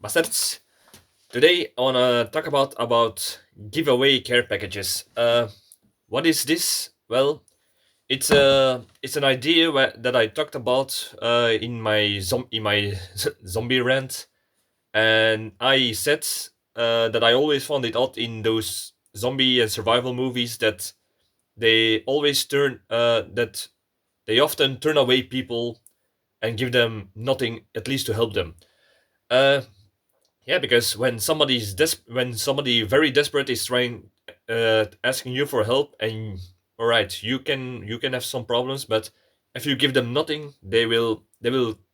Bastards. Today I wanna talk about giveaway care packages. What is this? Well, it's an idea that I talked about in my zombie rant, and I said that I always found it odd in those zombie and survival movies that that they often turn away people and give them nothing at least to help them. Uh, Yeah, because when somebody very desperate is trying asking you for help, and all right, you can have some problems, but if you give them nothing, they will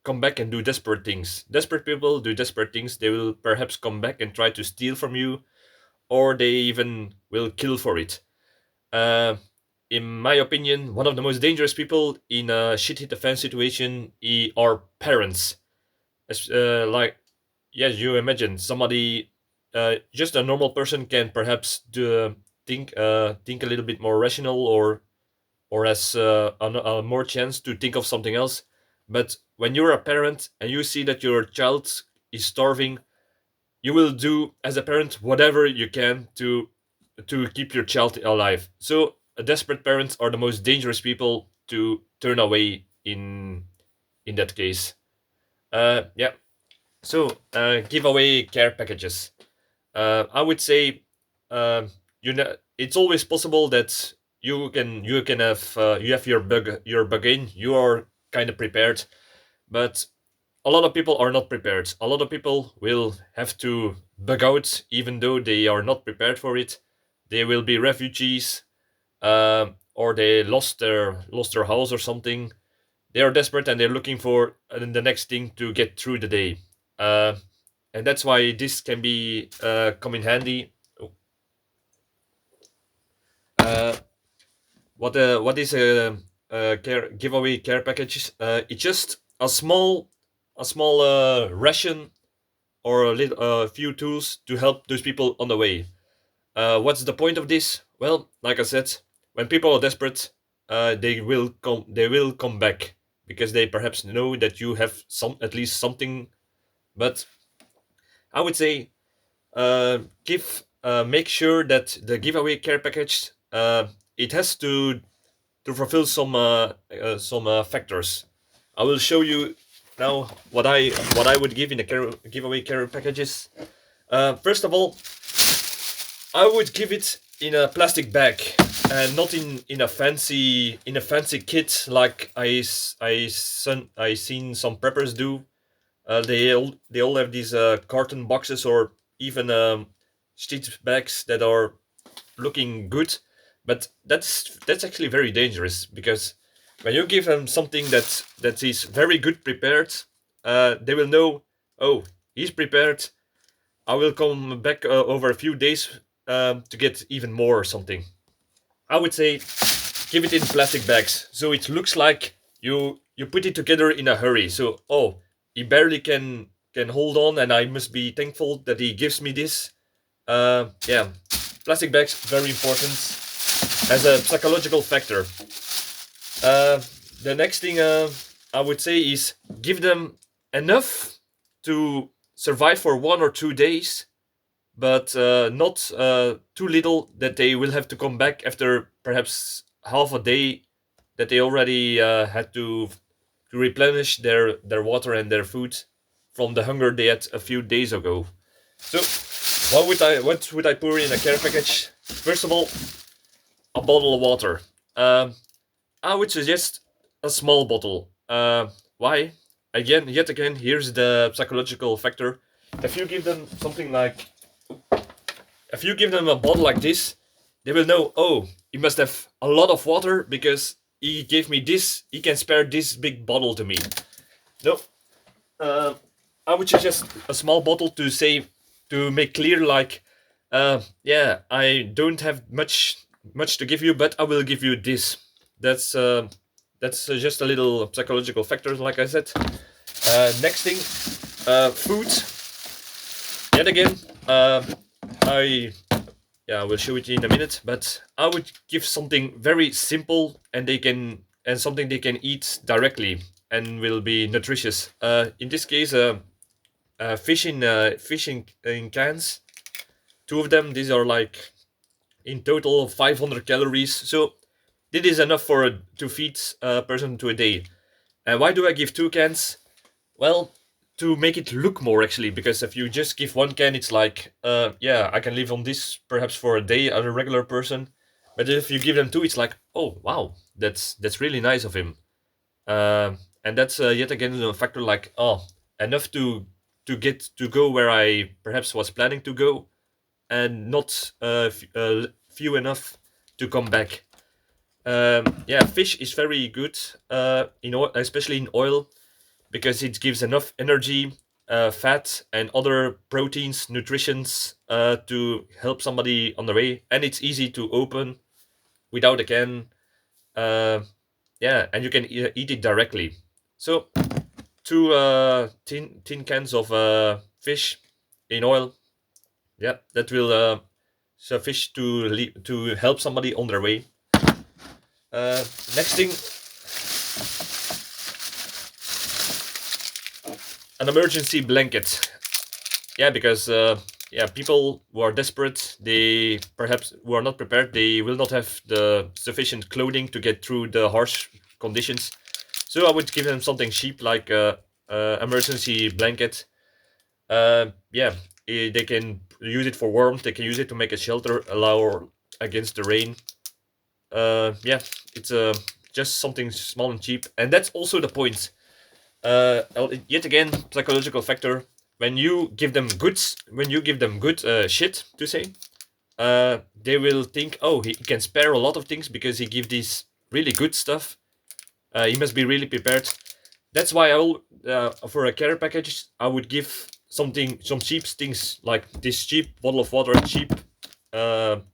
come back and do desperate things. Desperate people do desperate things. They will perhaps come back and try to steal from you, or they even will kill for it. Uh, in my opinion, one of the most dangerous people in a shit hit the fan situation are parents. Like, yes, you imagine somebody, just a normal person can perhaps think a little bit more rational, or has a more chance to think of something else. But when you're a parent and you see that your child is starving, you will do as a parent whatever you can to keep your child alive. So desperate parents are the most dangerous people to turn away in that case. Yeah. So, giveaway care packages. I would say, it's always possible that you have your bug in. You are kind of prepared, but a lot of people are not prepared. A lot of people will have to bug out, even though they are not prepared for it. They will be refugees, or they lost their house or something. They are desperate and they're looking for the next thing to get through the day. Uh, and that's why this can be come in handy. Oh, Uh, what is a giveaway care package? It's just a small ration or a few tools to help those people on the way. What's the point of this? Well, like I said, when people are desperate, they will come back because they perhaps know that you have at least something. But I would say, give make sure that the giveaway care package, it has to fulfill some factors. I will show you now what I would give in the giveaway care packages. First of all, I would give it in a plastic bag and not in a fancy kit like I seen some preppers do. They all have these carton boxes or even stitch bags that are looking good, but that's actually very dangerous because when you give them something that is very good prepared, they will know, oh, he's prepared. I will come back over a few days to get even more or something. I would say give it in plastic bags so it looks like you put it together in a hurry. So, oh, he barely can hold on, and I must be thankful that he gives me this. Yeah, plastic bags very important as a psychological factor. Uh, the next thing I would say is give them enough to survive for 1 or 2 days, but not too little that they will have to come back after perhaps half a day that they already had to replenish their water and their food from the hunger they had a few days ago. So, what would I pour in a care package? First of all, a bottle of water. I would suggest a small bottle. Why? Yet again, here's the psychological factor. If you give them something like if you give them a bottle like this, they will know, oh, he must have a lot of water because he gave me this, he can spare this big bottle to me. No, uh, I would suggest a small bottle to make clear, like, yeah, I don't have much to give you, but I will give you this. That's just a little psychological factor, like I said. Next thing, food. Yet again, I yeah, I will show it in a minute, but I would give something very simple and something they can eat directly and will be nutritious. In this case, fish in cans. Two of them. These are like in total 500 calories. So this is enough to feed a person to a day. And why do I give two cans? Well, to make it look more actually, because if you just give one can, it's like, yeah, I can live on this perhaps for a day as a regular person. But if you give them two, it's like, oh wow, that's really nice of him. And that's yet again a factor like, oh, enough to get to go where I perhaps was planning to go, and not few enough to come back. Yeah, fish is very good, especially in oil, because it gives enough energy, fat, and other proteins, nutritions to help somebody on the way, and it's easy to open without a can. Uh, yeah, and you can eat it directly. So two tin cans of fish in oil. Yeah, that will suffice to help somebody on their way. Next thing, an emergency blanket. Yeah, because yeah, people who are desperate, they perhaps who are not prepared, they will not have the sufficient clothing to get through the harsh conditions. So I would give them something cheap like a emergency blanket. Yeah, they can use it for warmth. They can use it to make a shelter, allow against the rain. Yeah, it's just something small and cheap, and that's also the point. Yet again, psychological factor. When you give them goods, when you give them good shit to say, they will think, oh, he can spare a lot of things because he give these really good stuff. He must be really prepared. That's why I will, for a care package, I would give some cheap things like this cheap bottle of water, cheap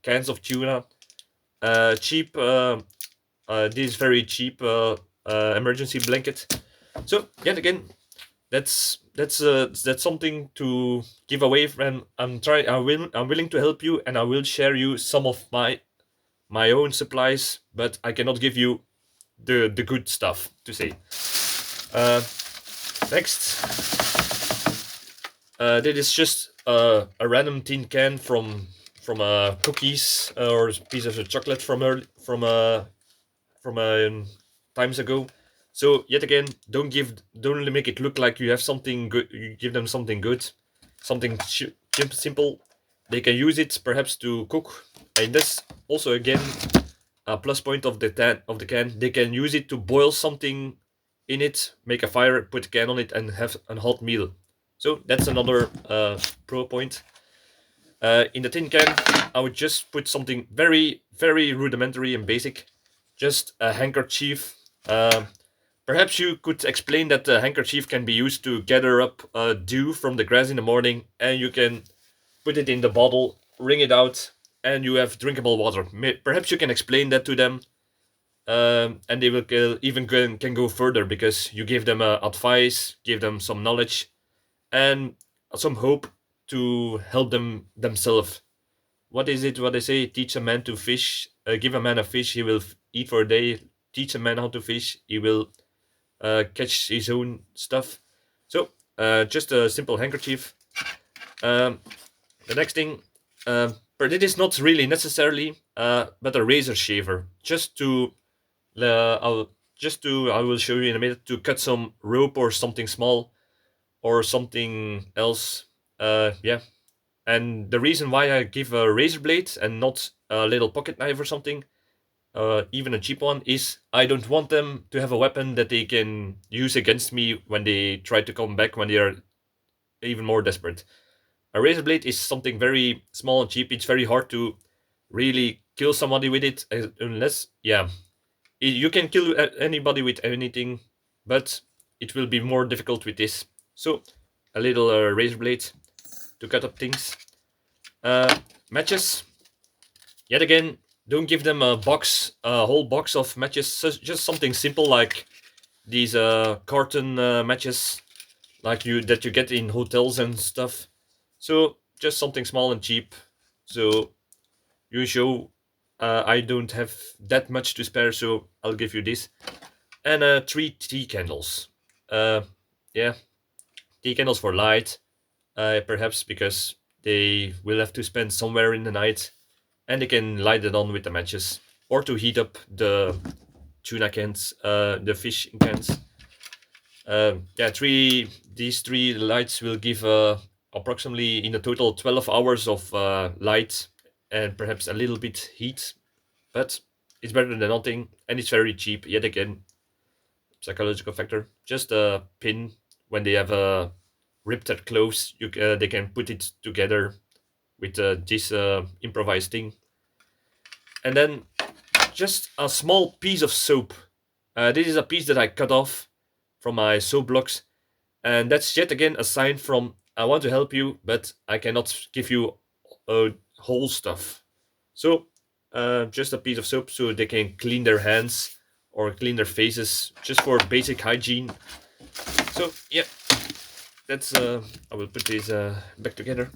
cans of tuna, cheap this very cheap emergency blanket. So yet again, that's something to give away. And I'm willing to help you, and I will share you some of my own supplies, but I cannot give you the good stuff to say. Uh, Next, that is just a random tin can from cookies or pieces of chocolate from times ago. So yet again, don't make it look like you have something good. You give them something good, something simple. They can use it perhaps to cook, and that's also again a plus point of the can. They can use it to boil something in it, make a fire, put a can on it, and have a hot meal. So that's another pro point. In the tin can, I would just put something very, very rudimentary and basic, just a handkerchief. Perhaps you could explain that the handkerchief can be used to gather up dew from the grass in the morning, and you can put it in the bottle, wring it out, and you have drinkable water. Perhaps you can explain that to them, and they will even can go further because you give them advice, give them some knowledge, and some hope to help them themselves. What is it? What they say? Teach a man to fish. Give a man a fish, he will eat for a day. Teach a man how to fish, he will catch his own stuff. So just a simple handkerchief. Um, the next thing, but it is not really necessarily, but a razor shaver, just to I will show you in a minute to cut some rope or something small or something else. Yeah, and the reason why I give a razor blade and not a little pocket knife or something, even a cheap one, is I don't want them to have a weapon that they can use against me when they try to come back when they are even more desperate. A razor blade is something very small and cheap. It's very hard to really kill somebody with it, unless, yeah, you can kill anybody with anything, but it will be more difficult with this. So, a little razor blade to cut up things. Matches. Yet again, don't give them a whole box of matches. Just something simple like these carton matches, like you get in hotels and stuff. So just something small and cheap. So you show I don't have that much to spare, so I'll give you this. And three tea candles. Uh, yeah, tea candles for light. perhaps because they will have to spend somewhere in the night, and they can light it on with the matches, or to heat up the tuna cans, the fish in cans. Yeah, these three lights will give approximately in a total 12 hours of light and perhaps a little bit heat, but it's better than nothing, and it's very cheap. Yet again, psychological factor. Just a pin when they have ripped their clothes, they can put it together with this improvised thing, and then just a small piece of soap. This is a piece that I cut off from my soap blocks, and that's yet again a sign from I want to help you, but I cannot give you whole stuff. So just a piece of soap so they can clean their hands or clean their faces just for basic hygiene. So yeah, that's I will put these back together.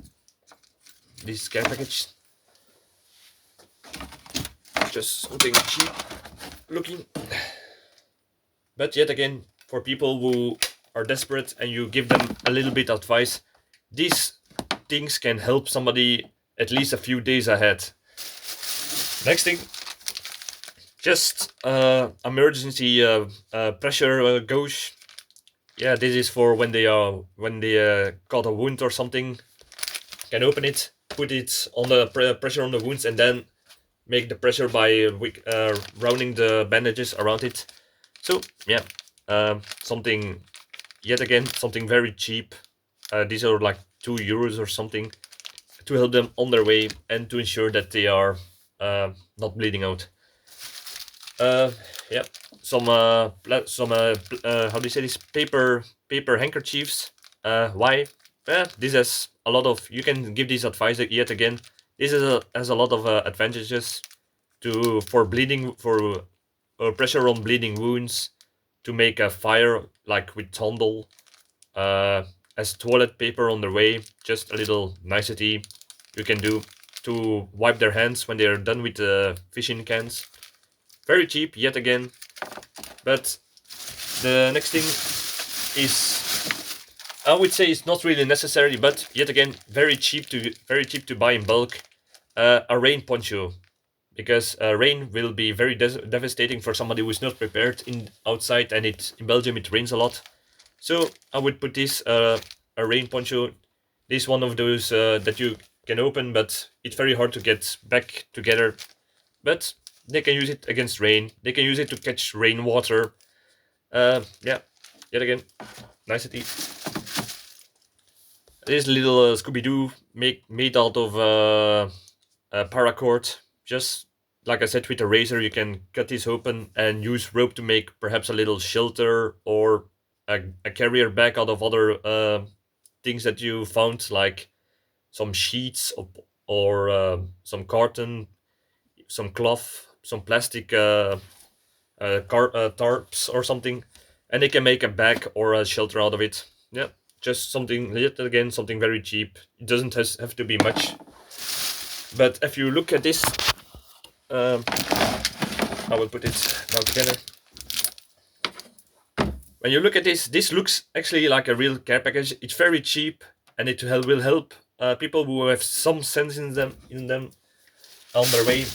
This care package, just something cheap looking, but yet again for people who are desperate and you give them a little bit advice, these things can help somebody at least a few days ahead. Next thing, just emergency pressure gauge. Yeah, this is for when they got a wound or something. Can open it, put it on the pressure on the wounds, and then make the pressure by rounding the bandages around it. So yeah, something yet again something very cheap. These are like €2 or something to help them on their way and to ensure that they are not bleeding out. Yeah, some how do you say this, paper handkerchiefs. Why? This has a lot of. You can give this advice yet again. This has a lot of advantages for bleeding for pressure on bleeding wounds, to make a fire like with Tondel, as toilet paper on their way. Just a little nicety you can do to wipe their hands when they are done with the fishing cans. Very cheap yet again, but the next thing is, I would say it's not really necessary, but yet again very cheap to buy in bulk. A rain poncho, because rain will be very devastating for somebody who is not prepared in outside, and in Belgium it rains a lot. So I would put this a rain poncho. This is one of those that you can open, but it's very hard to get back together. But they can use it against rain. They can use it to catch rainwater. Yeah, yet again, nicety. This little Scooby-Doo made out of paracord. Just like I said, with a razor, you can cut this open and use rope to make perhaps a little shelter or a carrier bag out of other things that you found, like some sheets or some carton, some cloth, some plastic tarps or something, and they can make a bag or a shelter out of it. Yeah, just something, yet again, something very cheap. It doesn't have to be much. But if you look at this, um, I will put it now together. When you look at this looks actually like a real care package. It's very cheap, and it will help people who have some sense in them on their way.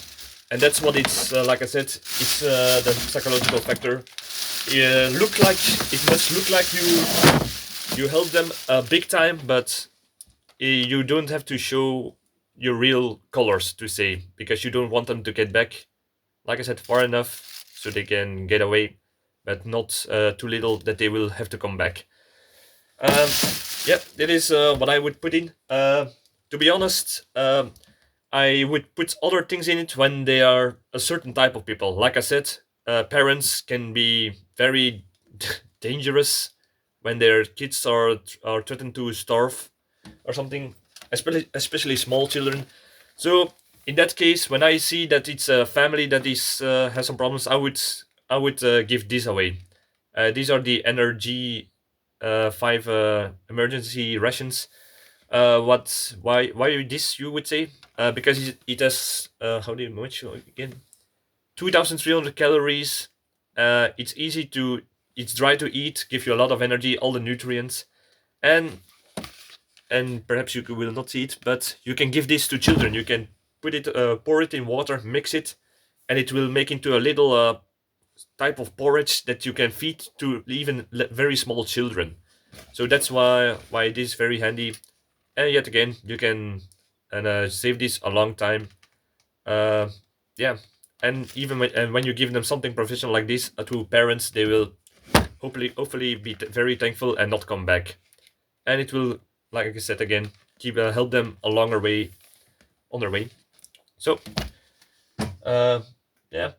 And that's what it's like I said. It's the psychological factor. It must look like you help them big time, but you don't have to show your real colors, to say, because you don't want them to get back, like I said, far enough so they can get away, but not too little that they will have to come back. Um, yeah, that is what I would put in. To be honest, I would put other things in it when they are a certain type of people. Like I said, parents can be very dangerous when their kids are threatened to starve or something, especially small children. So in that case, when I see that it's a family that is has some problems, I would give this away. These are the NRG 5 emergency rations. Why this, you would say? Because it has how do you much again? 2,300 calories. It's easy to, it's dry to eat, give you a lot of energy, all the nutrients, and and perhaps you will not see it, but you can give this to children. You can pour it in water, mix it, and it will make into a little type of porridge that you can feed to even very small children. So that's why it is very handy. And yet again, you can save this a long time. Uh, yeah, and even when you give them something professional like this to parents, they will hopefully be very thankful and not come back. And it will, like I said again, keep help them a longer way on their way. So uh, yeah,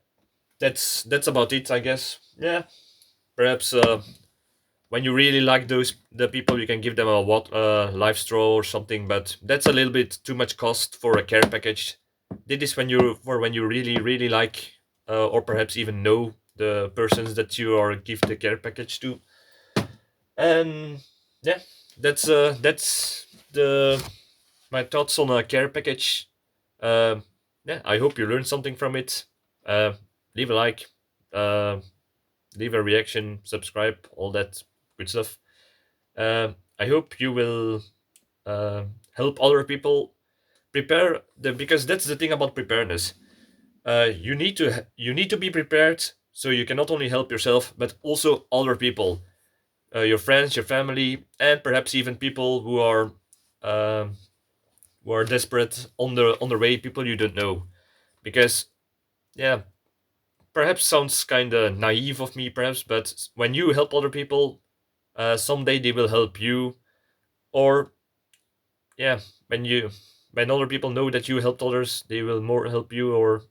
that's about it, I guess. Yeah, perhaps when you really like the people, you can give them a live straw or something, but that's a little bit too much cost for a care package. Did this when you really like or perhaps even know the persons that you are give the care package to. And yeah, that's the my thoughts on a care package. um yeah, I hope you learned something from it. uh Leave a like, uh leave a reaction, subscribe, all that good stuff. I hope you will help other people prepare the because that's the thing about preparedness. You need to be prepared so you can not only help yourself but also other people, your friends, your family, and perhaps even people um, who are desperate on the way, people you don't know. Because yeah, perhaps sounds kind of naive of me, perhaps, but when you help other people, someday they will help you. Or yeah, when you when other people know that you helped others, they will more help you. Or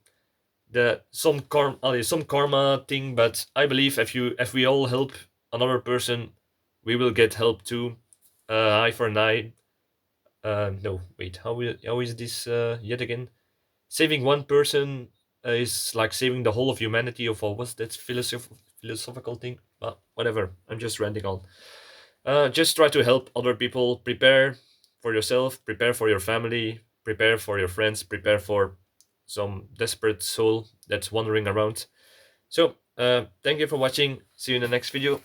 some karma thing. But I believe if we all help another person, we will get help too. Eye for an eye. No, wait. How is this yet again? Saving one person is like saving the whole of humanity. Of all, what's that philosophical thing? But whatever. I'm just ranting on. Just try to help other people. Prepare for yourself. Prepare for your family. Prepare for your friends. Prepare for some desperate soul that's wandering around. So, thank you for watching. See you in the next video.